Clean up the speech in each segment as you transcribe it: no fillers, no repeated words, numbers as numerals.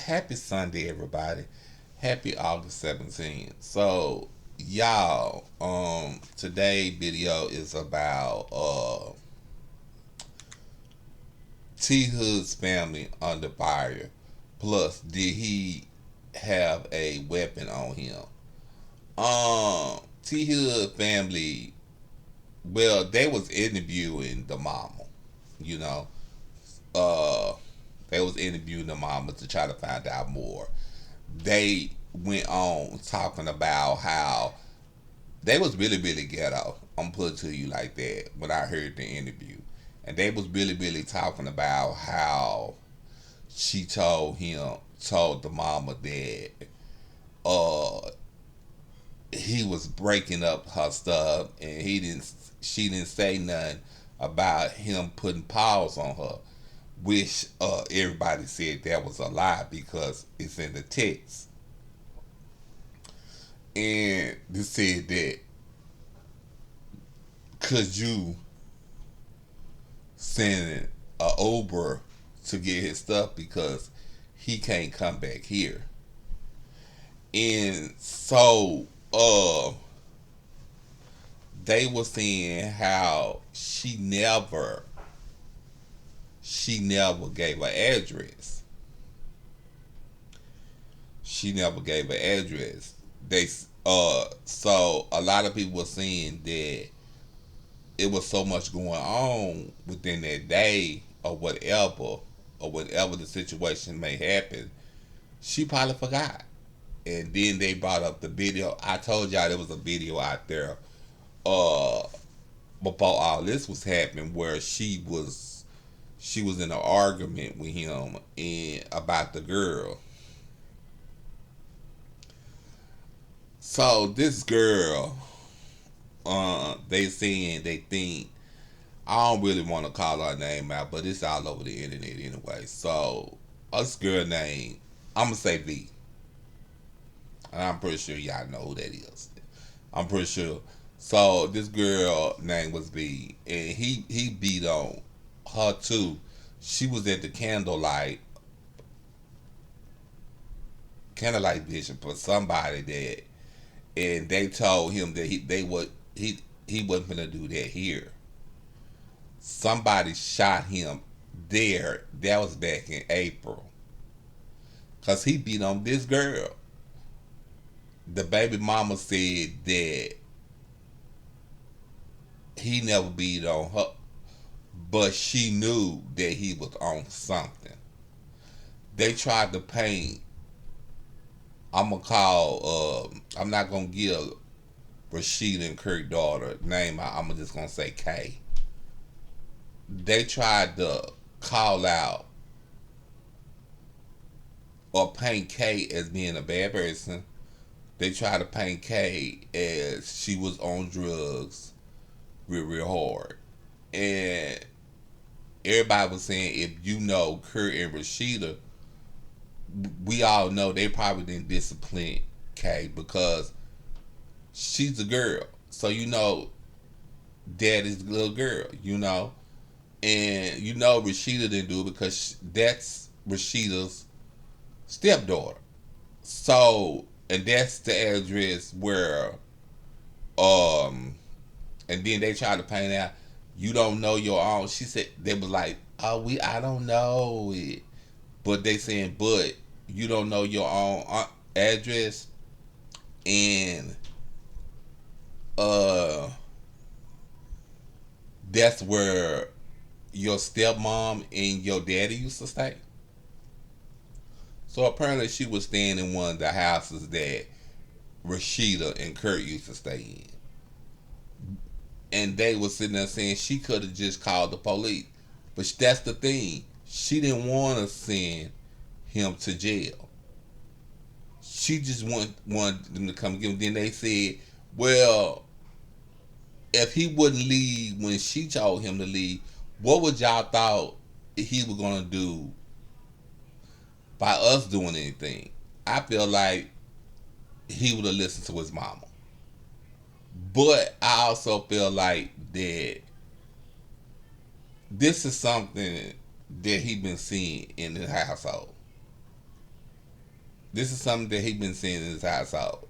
Happy Sunday, everybody. Happy August 17th. So, y'all, today video is about T Hood's family under fire. Plus, did he have a weapon on him? T Hood family, well, they was interviewing the mama, you know. Uh they was interviewing the mama to try to find out more. They went on talking about how they was really ghetto. I'm put it to you like that when I heard the interview. And they was really talking about how she told the mama that uh he was breaking up her stuff and she didn't say nothing about him putting paws on her, which everybody said that was a lie because it's in the text. And they said that could you send a Uber to get his stuff because he can't come back here. And so they were saying how she never gave an address. She never gave an address. They so a lot of people were saying that it was so much going on within that day or whatever the situation may happen. She probably forgot. And then they brought up the video. I told y'all there was a video out there uh before all this was happening where she was in an argument with him and about the girl. So this girl, they saying they think I don't really want to call her name out, but it's all over the internet anyway. So this girl named I'm gonna say V, and I'm pretty sure y'all know who that is. I'm pretty sure. So this girl name was V, and he beat on her too. She was at the candlelight vision for somebody that, and they told him that he wasn't gonna do that here. Somebody shot him there. That was back in April, cause he beat on this girl. The baby mama said that he never beat on her, but she knew that he was on something. They tried to paint. I'm not gonna give Rashida and Kirk daughter name. I'm just gonna say K. They tried to call out or paint K as being a bad person. They tried to paint K as she was on drugs real hard. And everybody was saying if you know Kurt and Rashida, we all know they probably didn't discipline K because she's a girl. So daddy's little girl, And Rashida didn't do it because that's Rashida's stepdaughter. So and that's the address where um and then they tried to paint out you don't know your own. She said they was like, oh I don't know it. But they saying but you don't know your own address and uh that's where your stepmom and your daddy used to stay. So apparently she was staying in one of the houses that Rashida and Kurt used to stay in. And they was sitting there saying she could have just called the police. But that's the thing. She didn't want to send him to jail. She just wanted them to come get him. Then they said, well, if he wouldn't leave when she told him to leave, what would y'all thought he was gonna do by us doing anything? I feel like he would have listened to his mama. But I also feel like that this is something that he been seeing in the household. This is something that he been seeing in his household.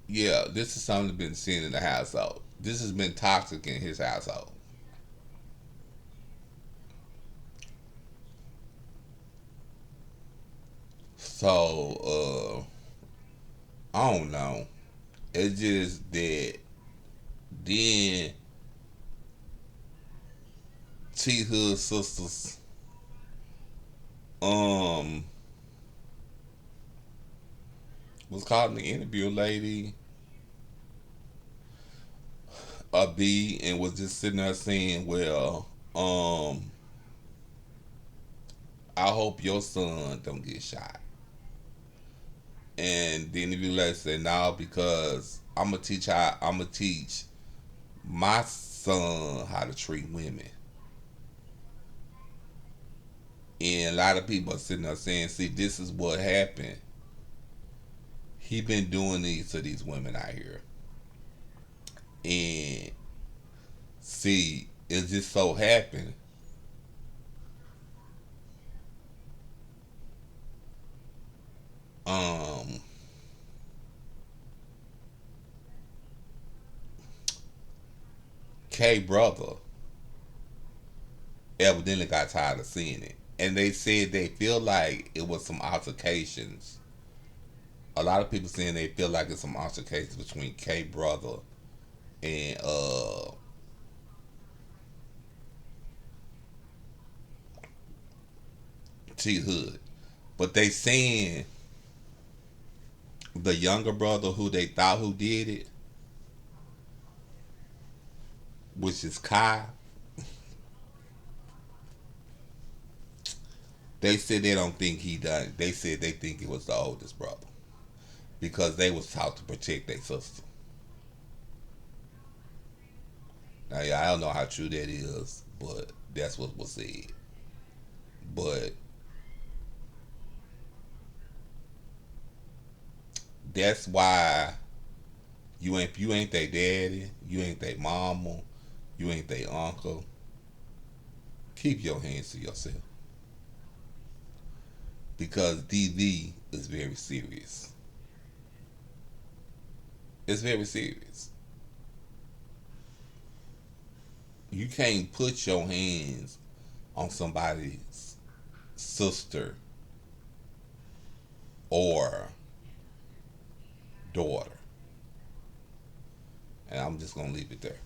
Yeah, this is something been seeing in the household. This has been toxic in his household. So I don't know. It's just that then T Hood sisters um was caught in the interview, lady, a B, and was just sitting there saying, well, I hope your son don't get shot. And the interview lady said, no, because I'm gonna teach my son how to treat women. And a lot of people are sitting there saying, see, this is what happened. He been doing these to these women out here. And see, it just so happened, um, K brother evidently got tired of seeing it. And they said they feel like it was some altercations. A lot of people saying they feel like it's some altercations between K brother and T Hood. But they saying the younger brother who they thought who did it, which is Kai, they said they don't think he done it. They said they think it was the oldest brother because they was taught to protect their sister. Now, yeah, I don't know how true that is, but that's what was said. But that's why you ain't their daddy, you ain't their mama, you ain't their uncle. Keep your hands to yourself because DV is very serious. It's very serious. You can't put your hands on somebody's sister or daughter. And I'm just gonna leave it there.